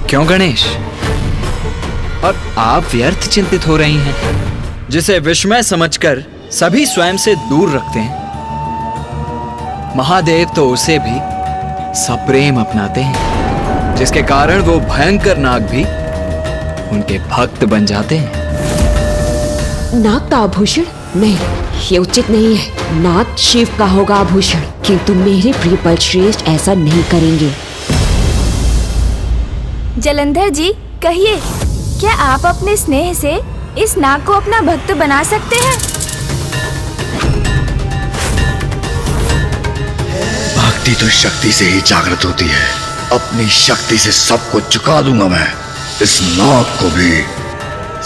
क्यों गणेश? और आप व्यर्थ चिंतित हो रही हैं, जिसे विस्मय समझकर सभी स्वयं से दूर रखते हैं। महादेव तो उसे भी सप्रेम अपनाते हैं, जिसके कारण वो भयंकर नाग भी उनके भक्त बन जाते हैं। नाग का आभूषण? नहीं, ये उचित नहीं है। नाग शिव का होगा आभूषण, किंतु मेरे प्रिय बलश्रेष्ठ ऐसा नहीं करेंगे। जलंधर जी, कहिए, क्या आप अपने स्नेह से इस नाग को अपना भक्त बना सकते हैं? भक्ति तो शक्ति से ही जागृत होती है। अपनी शक्ति से सबको चुका दूंगा मैं। इस नाग को भी।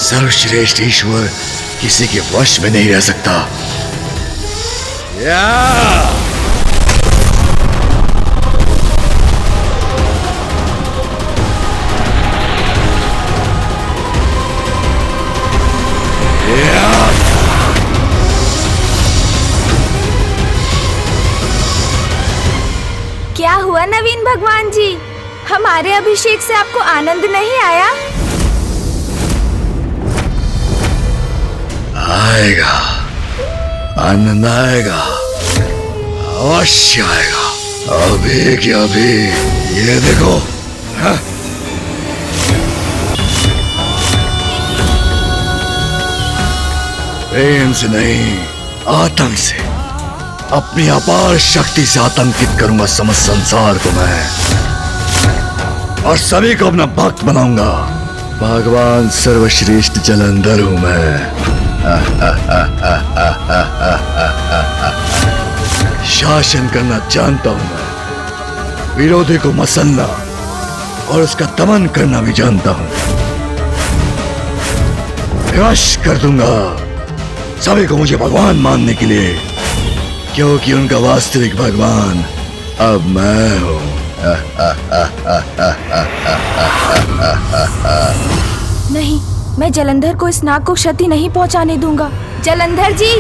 सर्वश्रेष्ठ ईश्वर किसी के वश में नहीं रह सकता। क्या हुआ नवीन भगवान जी? हमारे अभिषेक से आपको आनंद नहीं आया? आएगा, आनंद आएगा, अवश्य आएगा। अभी क्या अभी, ये देखो। हाँ? प्रेम से नहीं, आतंक से, अपनी अपार शक्ति से आतंकित करूंगा समस्त संसार को मैं, और सभी को अपना भक्त बनाऊंगा। भगवान सर्वश्रेष्ठ जलंधर हूं मैं। शासन करना जानता हूं मैं, विरोधी को मसलना और उसका दमन करना भी जानता हूं। विवश कर दूंगा सभी को मुझे भगवान मानने के लिए, क्योंकि उनका वास्तविक भगवान अब मैं हूं। नहीं, मैं जलंधर को इस नाग को क्षति नहीं पहुंचाने दूंगा। जलंधर जी,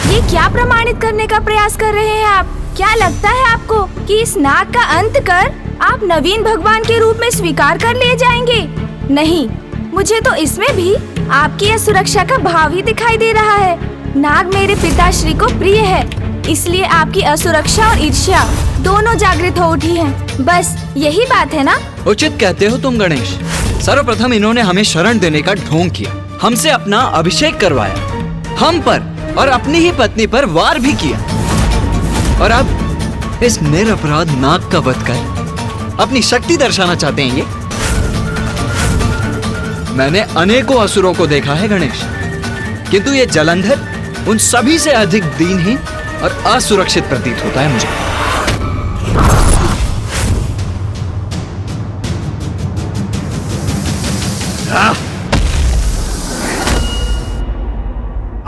ये क्या प्रमाणित करने का प्रयास कर रहे हैं आप? क्या लगता है आपको कि इस नाग का अंत कर आप नवीन भगवान के रूप में स्वीकार कर लिए जाएंगे? नहीं, मुझे तो इसमें भी आपकी असुरक्षा का भाव ही दिखाई दे रहा है। नाग मेरे पिताश्री को प्रिय है, इसलिए आपकी असुरक्षा और ईर्ष्या दोनों जागृत हो उठी हैं। बस यही बात है ना? उचित कहते हो तुम गणेश। सर्वप्रथम इन्होंने हमें शरण देने का ढोंग किया, हमसे अपना अभिषेक करवाया, हम पर और अपनी ही पत्नी पर वार भी किया, और अब इस निरपराध नाग का वध कर अपनी शक्ति दर्शाना चाहते हैं। ये मैंने अनेकों असुरों को देखा है गणेश, किंतु ये जलंधर उन सभी से अधिक दीनहीन और असुरक्षित प्रतीत होता है मुझे।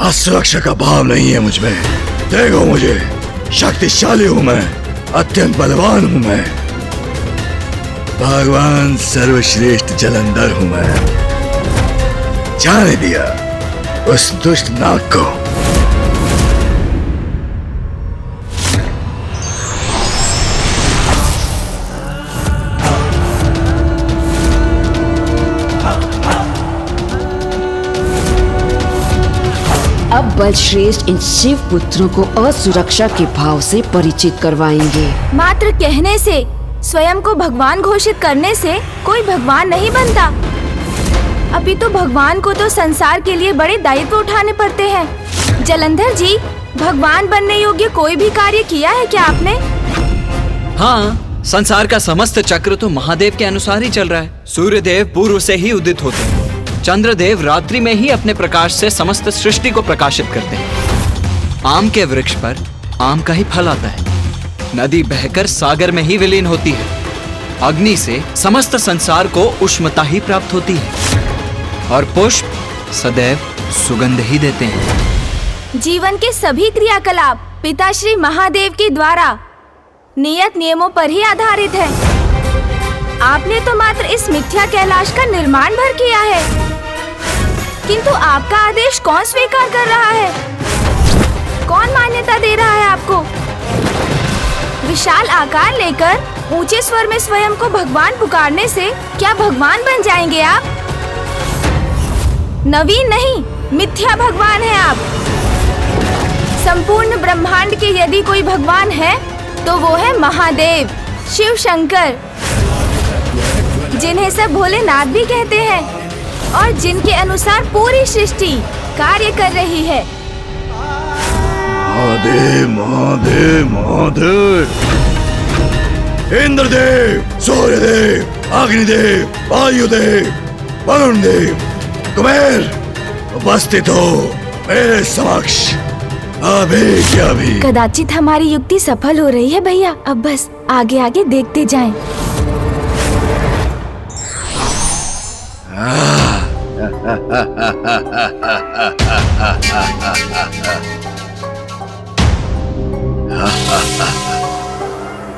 असुरक्षा का भाव नहीं है मुझ में। देखो मुझे, शक्तिशाली हूं मैं, अत्यंत बलवान हूं मैं। भगवान सर्वश्रेष्ठ जलंधर हूं मैं। जाने दिया उस दुष्ट नाग को। अब बलश्रेष्ठ इन शिव पुत्रों को असुरक्षा के भाव से परिचित करवाएंगे। मात्र कहने से, स्वयं को भगवान घोषित करने से कोई भगवान नहीं बनता। अभी तो भगवान को तो संसार के लिए बड़े दायित्व उठाने पड़ते हैं। जलंधर जी, भगवान बनने योग्य कोई भी कार्य किया है क्या आपने? हाँ, संसार का समस्त चक्र तो महादेव के अनुसार ही चल रहा है। सूर्यदेव पूर्व से ही उदित होते हैं, चंद्रदेव रात्रि में ही अपने प्रकाश से समस्त सृष्टि को प्रकाशित करते हैं। आम के वृक्ष पर आम का ही फल आता है, नदी बहकर सागर में ही विलीन होती है, अग्नि से समस्त संसार को उष्णता ही प्राप्त होती है, और पुष्प सदैव सुगंध ही देते हैं। जीवन के सभी क्रियाकलाप पिताश्री महादेव के द्वारा नियत नियमों पर ही आधारित है। आपने तो मात्र इस मिथ्या कैलाश का निर्माण भर किया है, किंतु आपका आदेश कौन स्वीकार कर रहा है? कौन मान्यता दे रहा है आपको? विशाल आकार लेकर ऊंचे स्वर में स्वयं को भगवान पुकारने से क्या भगवान बन जाएंगे आप? नवीन नहीं, मिथ्या भगवान है आप। संपूर्ण ब्रह्मांड के यदि कोई भगवान है तो वो है महादेव, शिव शंकर, जिन्हें सब भोलेनाथ भी कहते हैं और जिनके अनुसार पूरी सृष्टि कार्य कर रही है। महादेव महादेव महादेव। इंद्रदेव, सूर्यदेव, अग्निदेव, वायुदेव, वरुण देव, कुबेर, उपस्थित हो मेरे समक्ष अभी क्या भी। कदाचित हमारी युक्ति सफल हो रही है भैया, अब बस आगे आगे देखते जाएं।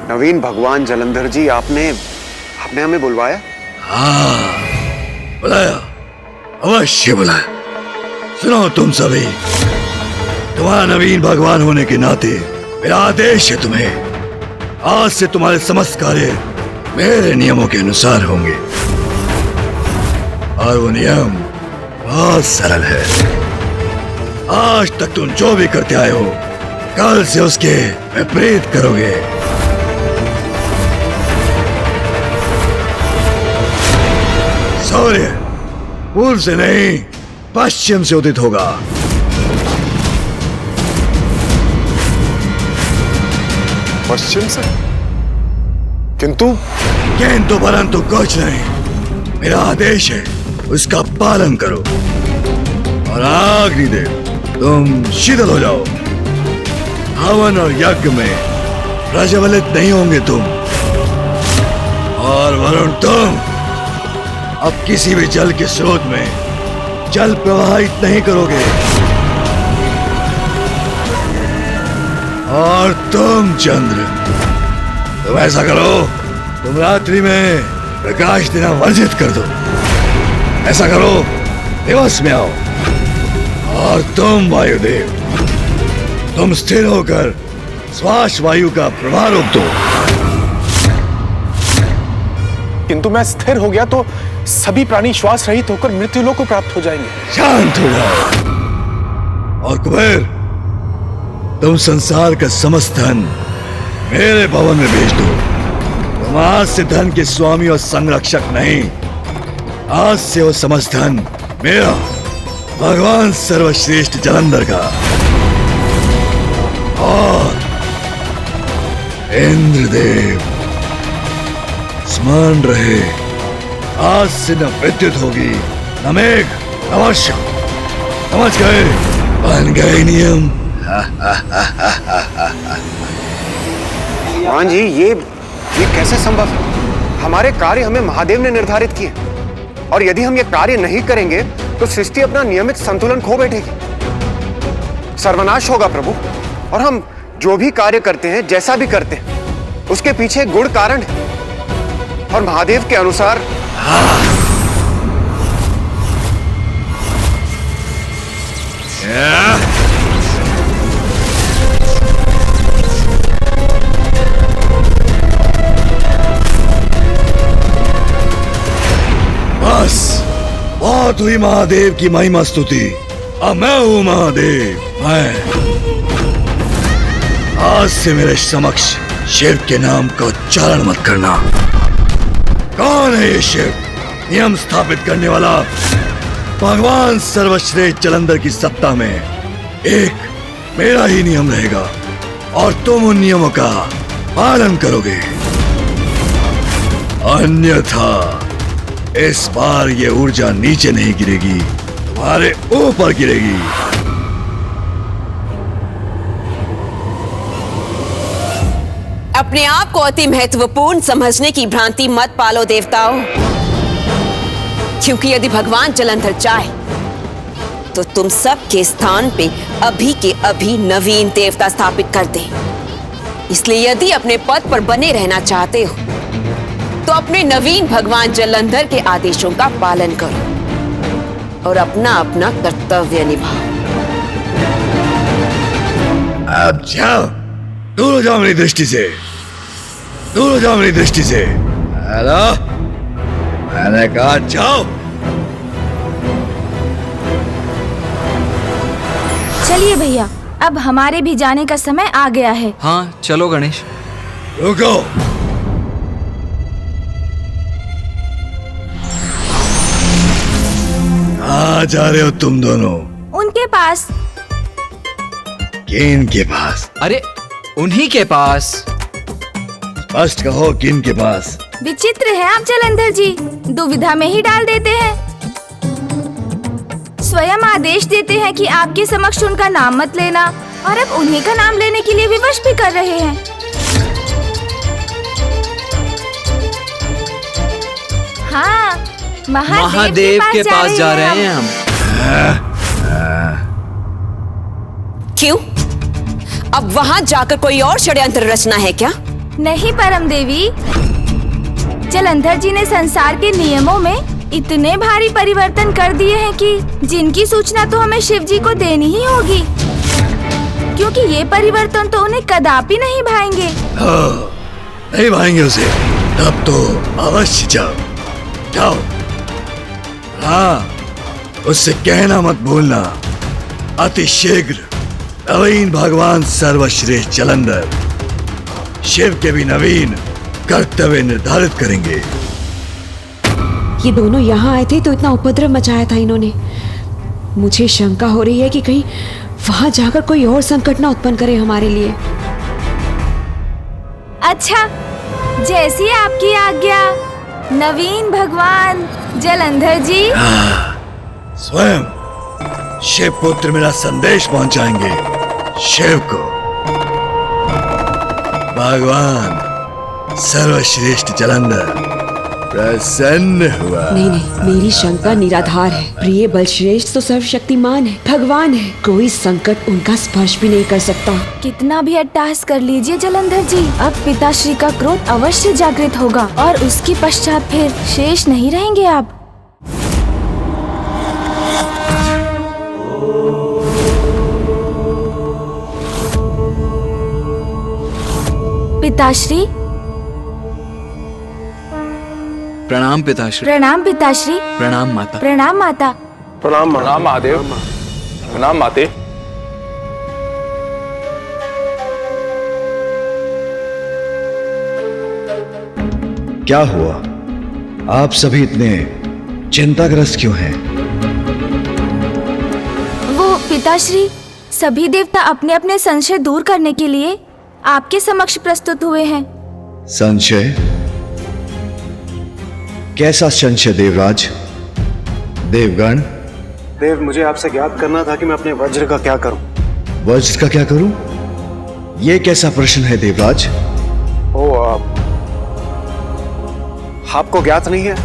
नवीन भगवान जलंधर जी, आपने हमें बुलवाया? हाँ, बुलाया, अवश्य बुलाया। सुनो तुम सभी, तुम्हारा नवीन भगवान होने के नाते मेरा आदेश है तुम्हें, आज से तुम्हारे समस्त कार्य मेरे नियमों के अनुसार होंगे। और वो नियम बहुत सरल है। आज तक तुम जो भी करते आए हो, कल से उसके विपरीत करोगे। सूर्य पूर्व से नहीं, पश्चिम से उदित होगा। पश्चिम से? किंतु परंतु कुछ नहीं, मेरा आदेश है, उसका पालन करो। और अग्निदेव, तुम शीतल हो जाओ। हवन और यज्ञ में प्रज्वलित नहीं होंगे तुम। और वरुण, तुम अब किसी भी जल के स्रोत में जल प्रवाहित नहीं करोगे। और तुम चंद्र, तुम ऐसा करो, तुम रात्रि में प्रकाश देना वर्जित कर दो। ऐसा करो, दिवस में आओ। और तुम वायुदेव, तुम स्थिर होकर श्वास वायु का प्रवाह रोक दो। किंतु मैं स्थिर हो गया तो सभी प्राणी श्वास रहित होकर मृत्युलोक को प्राप्त हो जाएंगे। शांत हो जाओ। और कुबेर, तुम संसार का समस्त धन मेरे भवन में भेज दो। तुम आज से धन के स्वामी और संरक्षक नहीं, आज से वो समस्त धन मेरा, भगवान सर्वश्रेष्ठ जलंधर का। और इंद्रदेव, स्मरण रहे, आज से न विद्युत होगी, न मेघ, न वर्षा। समझ गए? बन गए नियम। भगवान जी, ये कैसे संभव है? हमारे कार्य हमें महादेव ने निर्धारित किए, और यदि हम ये कार्य नहीं करेंगे तो सृष्टि अपना नियमित संतुलन खो बैठेगी, सर्वनाश होगा प्रभु। और हम जो भी कार्य करते हैं, जैसा भी करते हैं, उसके पीछे एक गुण कारण है। और महादेव के अनुसार बस बहुत हुई महादेव की महिमा स्तुति। अब मैं हूं महादेव। मैं आज से मेरे समक्ष शिव के नाम का उच्चारण मत करना। कौन है ये शिव? नियम स्थापित करने वाला भगवान सर्वश्रेष्ठ जलंधर की सत्ता में एक मेरा ही नियम रहेगा, और तुम उन नियमों का पालन करोगे। अन्यथा इस बार ये ऊर्जा नीचे नहीं गिरेगी, तुम्हारे ऊपर गिरेगी। अपने आप को अति महत्वपूर्ण समझने की भ्रांति मत पालो देवताओं, क्योंकि यदि भगवान जलंधर चाहे तो तुम सब के स्थान पे अभी के अभी नवीन देवता स्थापित कर दे। इसलिए यदि अपने पद पर बने रहना चाहते हो तो अपने नवीन भगवान जलंधर के आदेशों का पालन करो और अपना अपना कर्तव्य निभाओ। अब जाओ, दूर हो जाओ मेरी दृष्टि से। दूर हो जाओ मेरी दृष्टि से। हेलो, मैंने कहा जाओ। चलिए भैया, अब हमारे भी जाने का समय आ गया है। हाँ चलो गणेश। रुको। कहाँ जा रहे हो तुम दोनों? उनके पास। किन के पास? अरे उन्हीं के पास। स्पष्ट कहो, किन के पास? विचित्र है आप जलंधर जी, दुविधा में ही डाल देते हैं। स्वयं आदेश देते हैं कि आपके समक्ष उनका नाम मत लेना, और अब उन्हीं का नाम लेने के लिए विवश भी कर रहे हैं। हाँ, महादेव के पास जा रहे हैं हम। क्यों? अब वहां जाकर कोई और षड्यंत्र रचना है क्या? नहीं परम देवी, जलंधर जी ने संसार के नियमों में इतने भारी परिवर्तन कर दिए हैं कि जिनकी सूचना तो हमें शिव जी को देनी ही होगी, क्योंकि ये परिवर्तन तो उन्हें कदापि नहीं भाएंगे। नहीं भाएंगे उसे, तब तो अवश्य जाओ। जाओ। हाँ, उससे कहना मत भूलना, अति शीघ्र नवीन भगवान सर्वश्रेष्ठ जलंधर शिव के भी नवीन कर्तव्य निर्धारित करेंगे। ये दोनों यहाँ आए थे तो इतना उपद्रव मचाया था इन्होंने। मुझे शंका हो रही है कि कहीं वहां जाकर कोई और संकट ना उत्पन्न करे हमारे लिए। अच्छा, जैसी आपकी आज्ञा नवीन भगवान जलंधर जी। स्वयं शिव पुत्र मेरा संदेश पहुंचाएंगे शिव को। भगवान सर्वश्रेष्ठ जलंधर प्रसन्न हुआ। नहीं नहीं, मेरी शंका निराधार है। प्रिय बलश्रेष्ठ तो सर्वशक्तिमान है, भगवान है, कोई संकट उनका स्पर्श भी नहीं कर सकता। कितना भी अट्टहास कर लीजिए जलंधर जी, अब पिताश्री का क्रोध अवश्य जागृत होगा और उसके पश्चात फिर शेष नहीं रहेंगे आप। पिताश्री। प्रणाम पिताश्री। प्रणाम पिताश्री। प्रणाम माता। प्रणाम माता। प्रणाम महादेव। प्रणाम माते। क्या हुआ? आप सभी इतने चिंताग्रस्त क्यों हैं? वो पिताश्री, सभी देवता अपने अपने संशय दूर करने के लिए आपके समक्ष प्रस्तुत हुए हैं। संशय? कैसा संशय देवराज? देवगण? देव, मुझे आपसे ज्ञात करना था कि मैं अपने वज्र का क्या करूं। वज्र का क्या करूं? यह कैसा प्रश्न है देवराज? आपको ज्ञात नहीं है?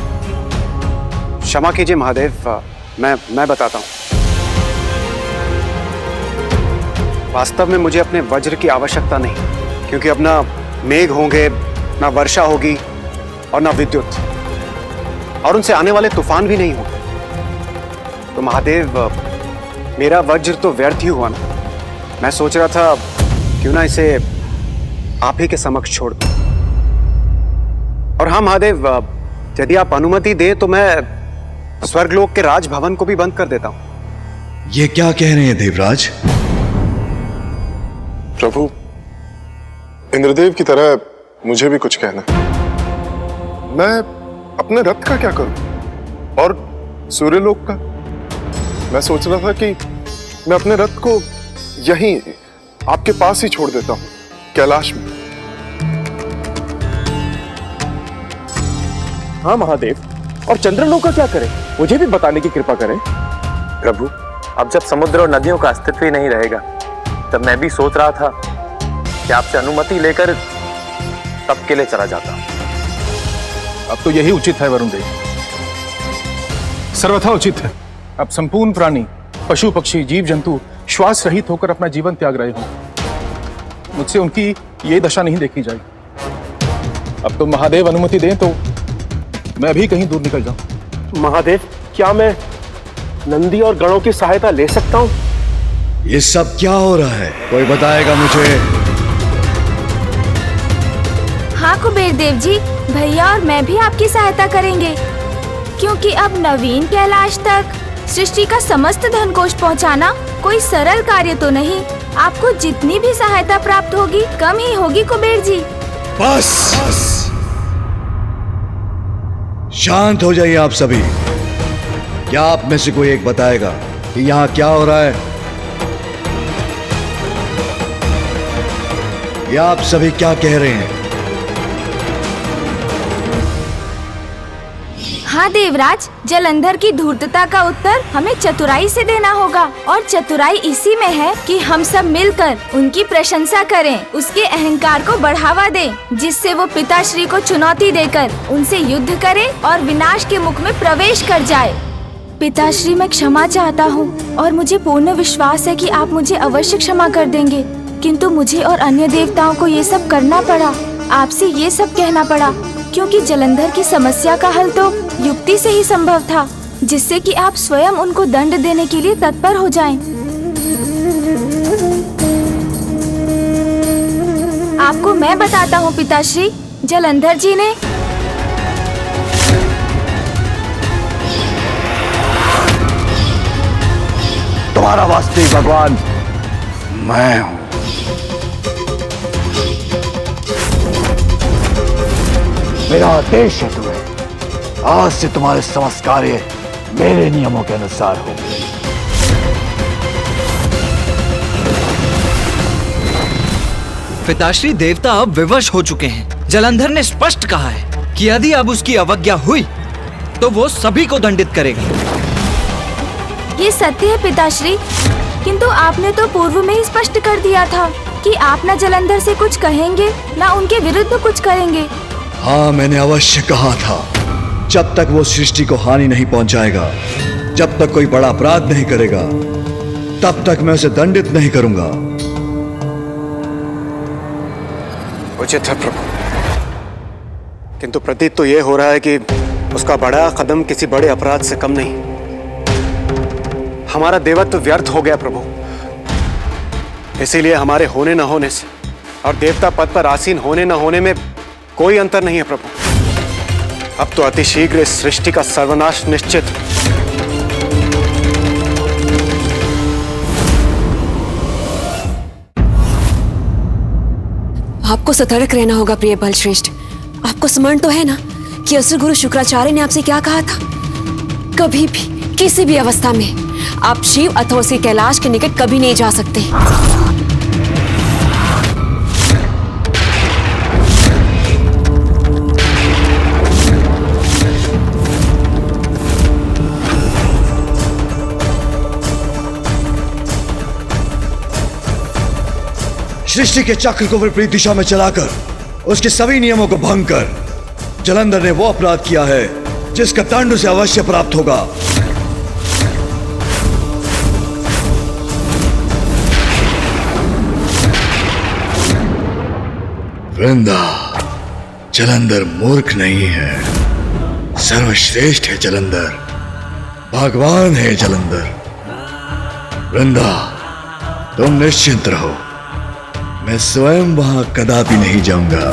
क्षमा कीजिए महादेव, मैं बताता हूं। वास्तव में मुझे अपने वज्र की आवश्यकता नहीं, क्योंकि अब ना मेघ होंगे, ना वर्षा होगी और ना विद्युत, और उनसे आने वाले तूफान भी नहीं होंगे। तो महादेव, मेरा वज्र तो व्यर्थ ही हुआ ना। मैं सोच रहा था क्यों ना इसे आप ही के समक्ष छोड़ दूं। और हाँ महादेव, यदि आप अनुमति दें तो मैं स्वर्गलोक के राजभवन को भी बंद कर देता हूं। ये क्या कह रहे हैं देवराज? प्रभु, इंद्रदेव की तरह मुझे भी कुछ कहना है। मैं अपने रथ का क्या करूं? और सूर्यलोक का? मैं सोच रहा था कि मैं अपने रथ को यहीं आपके पास ही छोड़ देता हूं, कैलाश में। हाँ महादेव, और चंद्रलोक का क्या करें? मुझे भी बताने की कृपा करें। प्रभु, अब जब समुद्र और नदियों का अस्तित्व ही नहीं रहेगा, तब मैं भी सोच रहा था कि आपसे अनुमति लेकर तब के लिए चला जाता। अब तो यही उचित है वरुण देव, सर्वथा उचित है। अब संपूर्ण प्राणी, पशु पक्षी, जीव जंतु श्वास रहित होकर अपना जीवन त्याग रहे हों। मुझसे उनकी ये दशा नहीं देखी जाएगी। अब तो महादेव अनुमति दें तो मैं भी कहीं दूर निकल जाऊं। महादेव, क्या मैं नंदी और गणों की सहायता ले सकता हूं? ये सब क्या हो रहा है? कोई बताएगा मुझे? हाँ हाँ कुबेर देव जी, भैया और मैं भी आपकी सहायता करेंगे, क्योंकि अब नवीन कैलाश तक सृष्टि का समस्त धन कोष पहुँचाना कोई सरल कार्य तो नहीं। आपको जितनी भी सहायता प्राप्त होगी कम ही होगी कुबेर जी। बस शांत हो जाइए आप सभी। क्या आप में से कोई एक बताएगा कि यहाँ क्या हो रहा है? या आप सभी क्या कह रहे हैं? हाँ देवराज, जलंधर की धूर्तता का उत्तर हमें चतुराई से देना होगा, और चतुराई इसी में है कि हम सब मिलकर उनकी प्रशंसा करें, उसके अहंकार को बढ़ावा दें, जिससे वो पिताश्री को चुनौती देकर उनसे युद्ध करे और विनाश के मुख में प्रवेश कर जाए। पिताश्री, मैं क्षमा चाहता हूँ और मुझे पूर्ण विश्वास है कि आप मुझे अवश्य क्षमा कर देंगे, किंतु मुझे और अन्य देवताओं को ये सब करना पड़ा, आपसे ये सब कहना पड़ा, क्योंकि जलंधर की समस्या का हल तो युक्ति से ही संभव था, जिससे कि आप स्वयं उनको दंड देने के लिए तत्पर हो जाएं। आपको मैं बताता हूँ पिताश्री, जलंधर जी ने तुम्हारा वास्तविक भगवान मैं हूं। मेरा आदेश है तुम्हें, आज से तुम्हारे समस्त कार्य मेरे नियमों के अनुसार होंगे। पिताश्री, देवता अब विवश हो चुके हैं। जलंधर ने स्पष्ट कहा है कि यदि अब उसकी अवज्ञा हुई तो वो सभी को दंडित करेगा। ये सत्य है पिताश्री, किंतु आपने तो पूर्व में ही स्पष्ट कर दिया था कि आप न जलंधर से कुछ कहेंगे न उनके विरुद्ध कुछ करेंगे। हाँ, मैंने अवश्य कहा था, जब तक वो सृष्टि को हानि नहीं पहुंचाएगा, जब तक कोई बड़ा अपराध नहीं करेगा, तब तक मैं उसे दंडित नहीं करूंगा। उचित है प्रभु, किंतु प्रतीत तो ये हो रहा है कि उसका बड़ा कदम किसी बड़े अपराध से कम नहीं। हमारा देवत्व व्यर्थ हो गया प्रभु, इसीलिए हमारे होने न होने से और देवता पद पर आसीन होने न होने में कोई अंतर नहीं है प्रभु। अब तो अतिशीघ्र इस सृष्टि का सर्वनाश निश्चित। आपको सतर्क रहना होगा प्रिय बलश्रेष्ठ। आपको स्मरण तो है ना कि असुर गुरु शुक्राचार्य ने आपसे क्या कहा था? कभी भी किसी भी अवस्था में आप शिव अथवा उसके कैलाश के निकट कभी नहीं जा सकते। सृष्टि के चक्र को विपरीत दिशा में चलाकर उसके सभी नियमों को भंग कर जलंधर ने वो अपराध किया है जिसका दंड उसे अवश्य प्राप्त होगा। वृंदा, जलंधर मूर्ख नहीं है, सर्वश्रेष्ठ है जलंधर, भगवान है जलंधर। वृंदा, तुम निश्चिंत रहो, मैं स्वयं वहां कदापि नहीं जाऊंगा,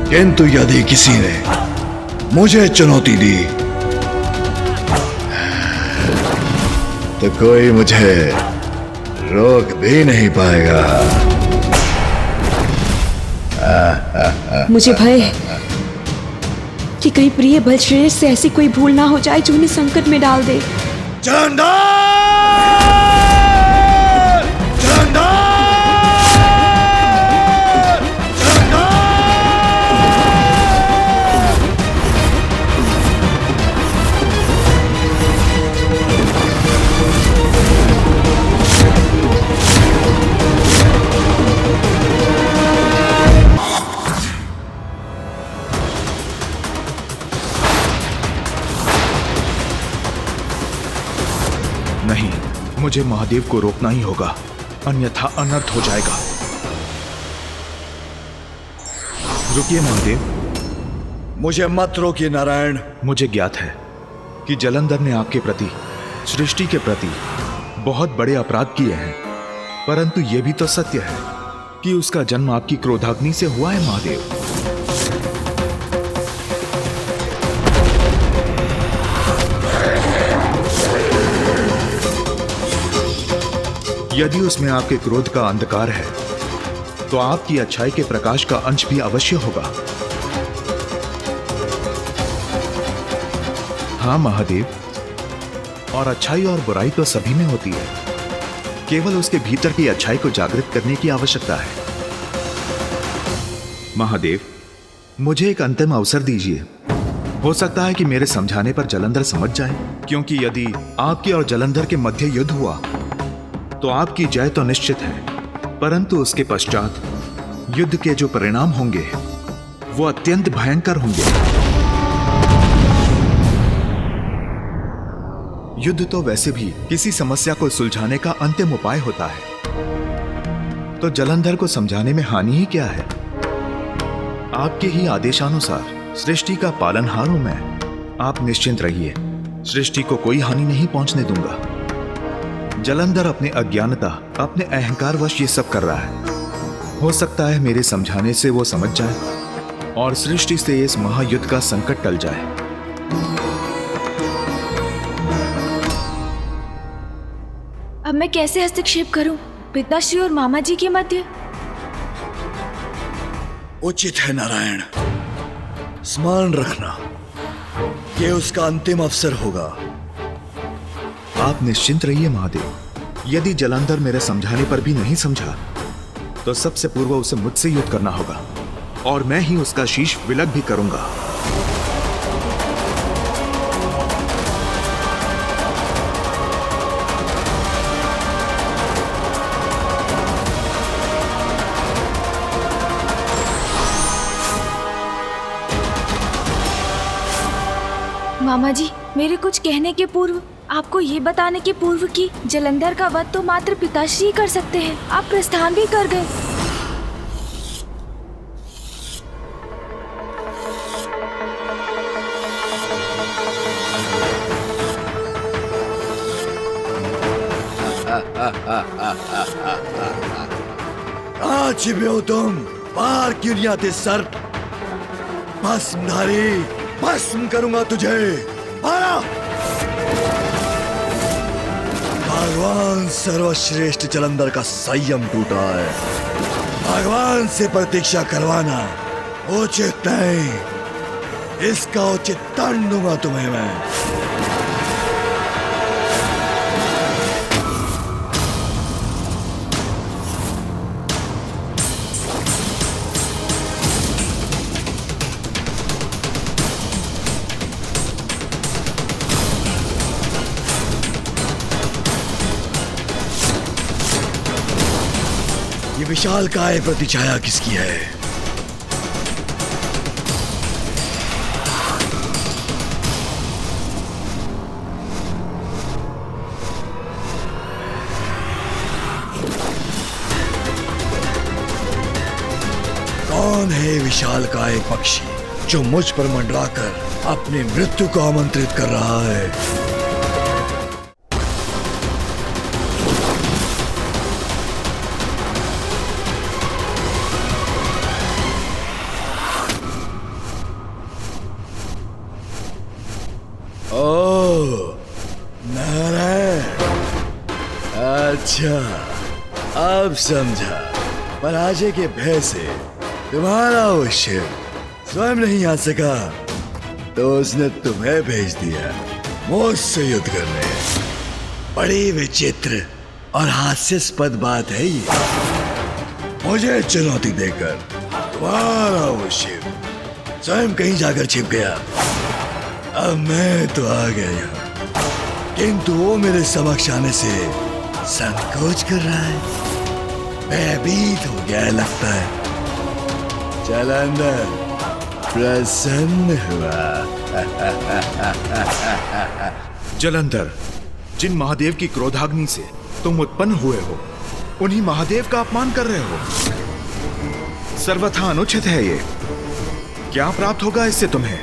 किंतु यदि किसी ने मुझे चुनौती दी तो कोई मुझे रोक भी नहीं पाएगा। मुझे भय है कि कहीं प्रिय बलश्रेष्ठ से ऐसी कोई भूल ना हो जाए जो उन्हें संकट में डाल दे। नहीं, मुझे महादेव को रोकना ही होगा, अन्यथा अनर्थ हो जाएगा। रुकिए महादेव। मुझे मत रोकिए नारायण। मुझे ज्ञात है कि जलंधर ने आपके प्रति, सृष्टि के प्रति बहुत बड़े अपराध किए हैं, परंतु यह भी तो सत्य है कि उसका जन्म आपकी क्रोधाग्नि से हुआ है महादेव। यदि उसमें आपके क्रोध का अंधकार है तो आपकी अच्छाई के प्रकाश का अंश भी अवश्य होगा। हाँ महादेव, और अच्छाई और बुराई तो सभी में होती है, केवल उसके भीतर की अच्छाई को जागृत करने की आवश्यकता है। महादेव, मुझे एक अंतिम अवसर दीजिए। हो सकता है कि मेरे समझाने पर जलंधर समझ जाए, क्योंकि यदि आपके और जलंधर के मध्य युद्ध हुआ तो आपकी जय तो निश्चित है, परंतु उसके पश्चात युद्ध के जो परिणाम होंगे वो अत्यंत भयंकर होंगे। युद्ध तो वैसे भी किसी समस्या को सुलझाने का अंतिम उपाय होता है, तो जलंधर को समझाने में हानि ही क्या है। आपके ही आदेशानुसार सृष्टि का पालनहार हूं मैं। आप निश्चिंत रहिए, सृष्टि को कोई हानि नहीं पहुंचने दूंगा। जलंधर अपने अज्ञानता, अपने अहंकारवश ये सब कर रहा है। हो सकता है मेरे समझाने से वो समझ जाए और सृष्टि से इस महायुद्ध का संकट टल जाए। अब मैं कैसे हस्तक्षेप करूं पिताश्री और मामा जी के मध्य? उचित है नारायण, स्मरण रखना ये उसका अंतिम अवसर होगा। आप निश्चिंत रहिए महादेव, यदि जलंधर मेरे समझाने पर भी नहीं समझा तो सबसे पूर्व उसे मुझसे युद्ध करना होगा और मैं ही उसका शीश विलग भी करूंगा। मामा जी, मेरे कुछ कहने के पूर्व, आपको ये बताने के पूर्व कि जलंधर का वध तो मात्र पिताश्री ही कर सकते हैं। आप प्रस्थान भी कर गए। कहाँ छिपे हो तुम? बाहर क्यों नहीं आते सर्प? भस्मधारी, भस्म करूंगा तुझे। मारा! भगवान सर्वश्रेष्ठ जलंधर का संयम टूटा है। भगवान से प्रतीक्षा करवाना उचित नहीं। इसका उचित दंड दूंगा तुम्हें मैं। ये विशाल काय प्रतिछाया किसकी है? कौन है विशाल काय पक्षी जो मुझ पर मंडराकर अपनी मृत्यु को आमंत्रित कर रहा है? नारायण, अच्छा अब समझा। पराजय के भय से तुम्हारा वो शिव स्वयं नहीं आ सका तो उसने तुम्हें भेज दिया मुझसे युद्ध करने। बड़ी विचित्र और हास्यास्पद बात है ये। मुझे चुनौती देकर तुम्हारा वो शिव स्वयं कहीं जाकर छिप गया। अब मैं तो आ गया यहाँ, किंतु वो मेरे समक्ष आने से संकोच कर रहा है। भयभीत हो गया है लगता है। जलंधर प्रसन्न हुआ। जलंधर, जिन महादेव की क्रोधाग्नि से तुम उत्पन्न हुए हो उन्हीं महादेव का अपमान कर रहे हो। सर्वथा अनुचित है ये। क्या प्राप्त होगा इससे तुम्हें?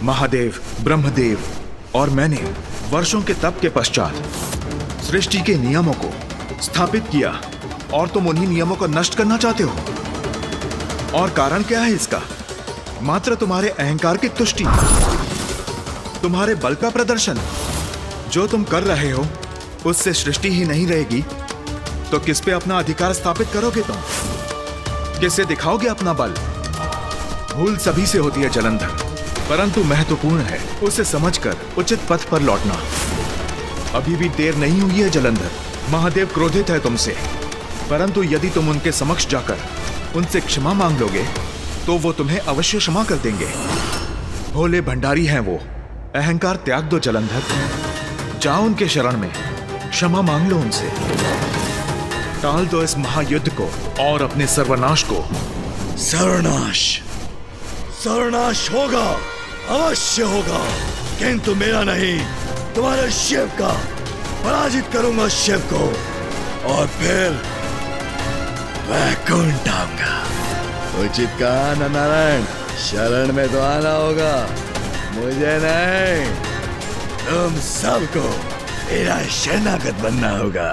महादेव, ब्रह्मदेव और मैंने वर्षों के तप के पश्चात सृष्टि के नियमों को स्थापित किया और तुम उन्हीं नियमों को नष्ट करना चाहते हो। और कारण क्या है इसका? मात्र तुम्हारे अहंकार की तुष्टि, तुम्हारे बल का प्रदर्शन। जो तुम कर रहे हो उससे सृष्टि ही नहीं रहेगी तो किस पे अपना अधिकार स्थापित करोगे तुम? किससे दिखाओगे अपना बल? भूल सभी से होती है जलंधर, परंतु महत्वपूर्ण है उसे समझकर उचित पथ पर लौटना। अभी भी देर नहीं हुई है जलंधर। महादेव क्रोधित है तुमसे, परंतु यदि तुम उनके समक्ष जाकर उनसे क्षमा मांग लोगे तो वो तुम्हें अवश्य क्षमा कर देंगे। भोले भंडारी हैं वो। अहंकार त्याग दो जलंधर, जाओ उनके शरण में, क्षमा मांग लो उनसे। टाल दो इस महायुद्ध को और अपने सर्वनाश को। सर्वनाश सर्वनाश होगा, अवश्य होगा, किंतु मेरा नहीं, तुम्हारे शिव का। पराजित करूंगा शिव को और फिर वैकुंठ आऊंगा। उचित कहा ना नारायण, शरण में तो आना होगा, मुझे नहीं, तुम सबको मेरा शरणागत बनना होगा।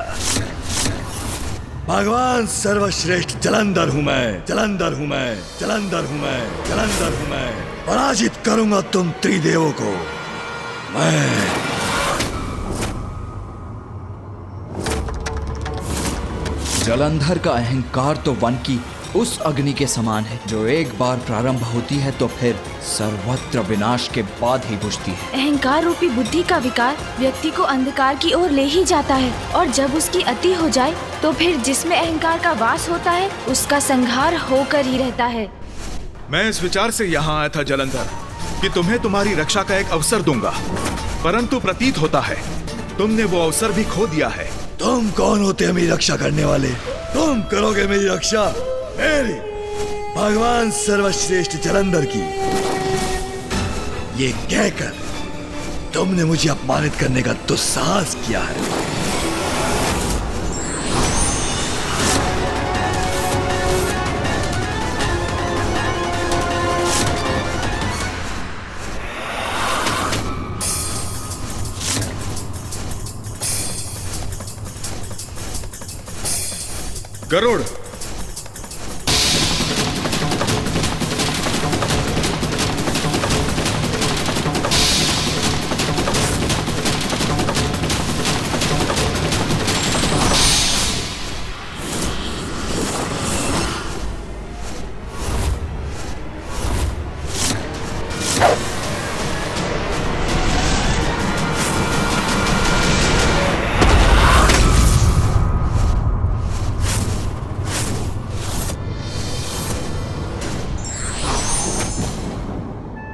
भगवान सर्वश्रेष्ठ जलंधर हूं मैं, जलंधर हूं मैं, जलंधर हूं मैं, जलंधर हूं मैं। पराजित करूंगा तुम त्रिदेवों को मैं। जलंधर का अहंकार तो वन की उस अग्नि के समान है जो एक बार प्रारंभ होती है तो फिर सर्वत्र विनाश के बाद ही बुझती है। अहंकार रूपी बुद्धि का विकार व्यक्ति को अंधकार की ओर ले ही जाता है, और जब उसकी अति हो जाए तो फिर जिसमें अहंकार का वास होता है उसका संहार होकर ही रहता है। मैं इस विचार से यहाँ आया था जलंधर कि तुम्हें तुम्हारी रक्षा का एक अवसर दूंगा, परंतु प्रतीत होता है तुमने वो अवसर भी खो दिया है। तुम कौन होते हैं मेरी रक्षा करने वाले? तुम करोगे मेरी रक्षा? मेरी, भगवान सर्वश्रेष्ठ जलंधर की। ये कहकर तुमने मुझे अपमानित करने का दुस्साहस किया है। गरुड़,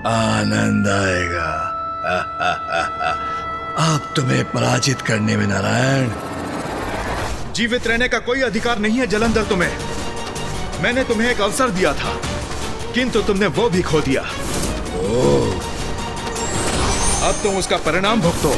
आनंद आएगा अब तुम्हें पराजित करने में नारायण। जीवित रहने का कोई अधिकार नहीं है जलंधर तुम्हें। मैंने तुम्हें एक अवसर दिया था, किंतु तुमने वो भी खो दिया। अब तुम उसका परिणाम भुगतो।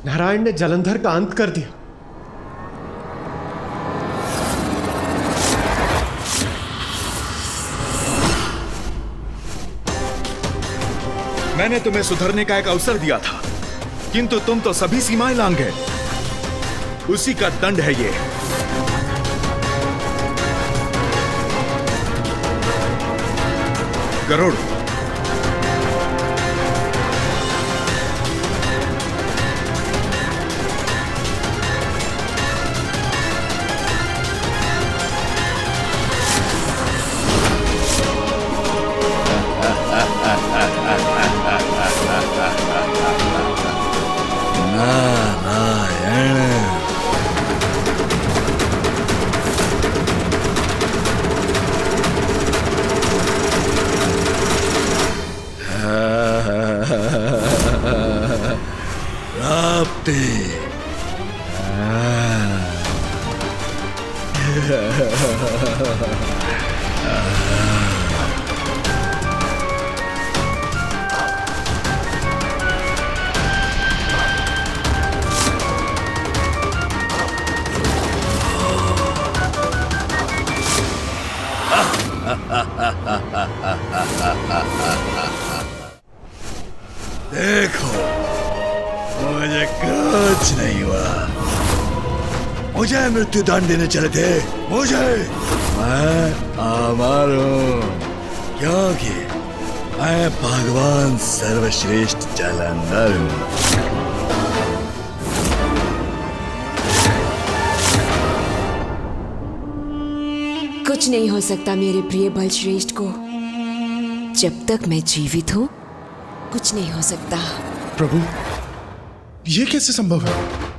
नारायण ने जलंधर का अंत कर दिया। मैंने तुम्हें सुधरने का एक अवसर दिया था, किंतु तुम तो सभी सीमाएं लांघ गए। उसी का दंड है ये। गरुड़, देखो, मुझे कुछ नहीं हुआ। मुझे मृत्युदंड देने चले थे, मैं अमर हूं, क्योंकि मैं भगवान सर्वश्रेष्ठ जलंधर हूं। कुछ नहीं हो सकता मेरे प्रिय बलश्रेष्ठ को। जब तक मैं जीवित हूं, कुछ नहीं हो सकता। प्रभु, ये कैसे संभव है?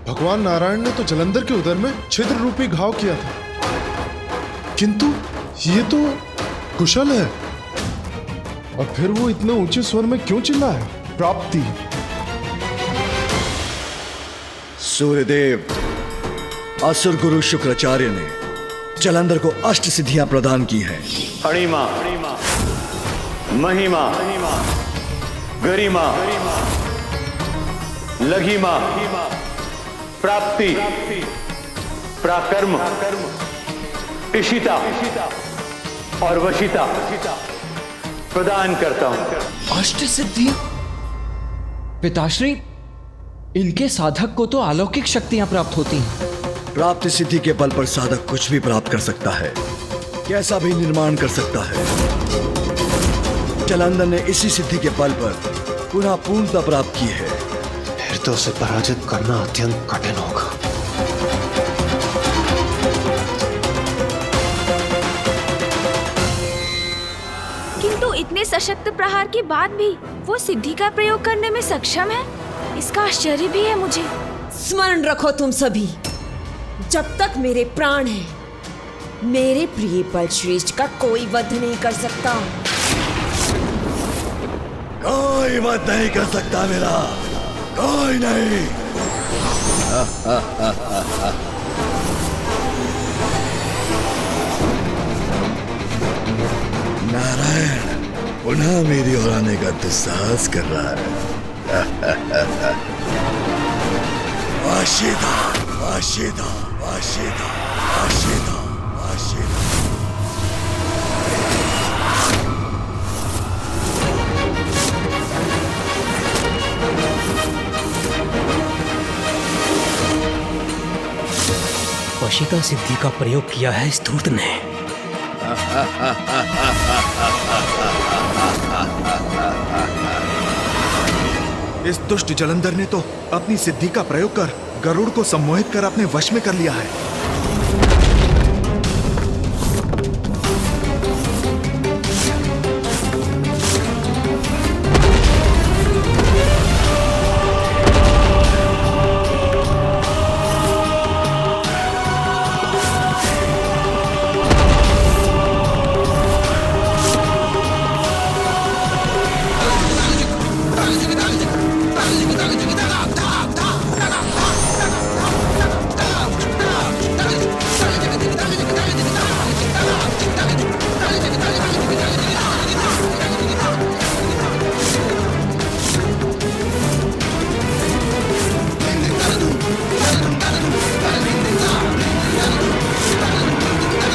भगवान नारायण ने तो जलंधर के उदर में छिद्र रूपी घाव किया था, किंतु ये तो कुशल है। और फिर वो इतने ऊंचे स्वर में क्यों चिल्ला है? प्राप्ति। सूर्यदेव, असुर गुरु शुक्राचार्य ने जलंधर को अष्ट सिद्धियां प्रदान की हैं। अणिमा, महिमा, गरिमा, लघिमा, प्राप्ति, प्राकर्म, इशिता और वशिता प्रदान करता हूं। अष्ट सिद्धियां? पिताश्री, इनके साधक को तो अलौकिक शक्तियां प्राप्त होती हैं। प्राप्ति सिद्धि के बल पर साधक कुछ भी प्राप्त कर सकता है, कैसा भी निर्माण कर सकता है। जलंधर ने इसी सिद्धि के बल पर पुनः पूर्णता प्राप्त की है। फिर तो उसे पराजित करना अत्यंत कठिन होगा। किंतु इतने सशक्त प्रहार के बाद भी वो सिद्धि का प्रयोग करने में सक्षम है, इसका आश्चर्य भी है मुझे। स्मरण रखो तुम सभी, जब तक मेरे प्राण हैं, मेरे प्रिय बलश्रेष्ठ का कोई वध नहीं कर सकता। कोई वध नहीं कर सकता मेरा, कोई नहीं। नारायण पुनः मेरी ओर आने का दुस्साहस कर रहा है। वाशिदा, वाशिदा, वाशिदा, वाशिदा, वाशिदा। वशिता सिद्धि का प्रयोग किया है इस धूर्त ने। इस दुष्ट जलंधर ने तो अपनी सिद्धि का प्रयोग कर गरुड़ को सम्मोहित कर अपने वश में कर लिया है।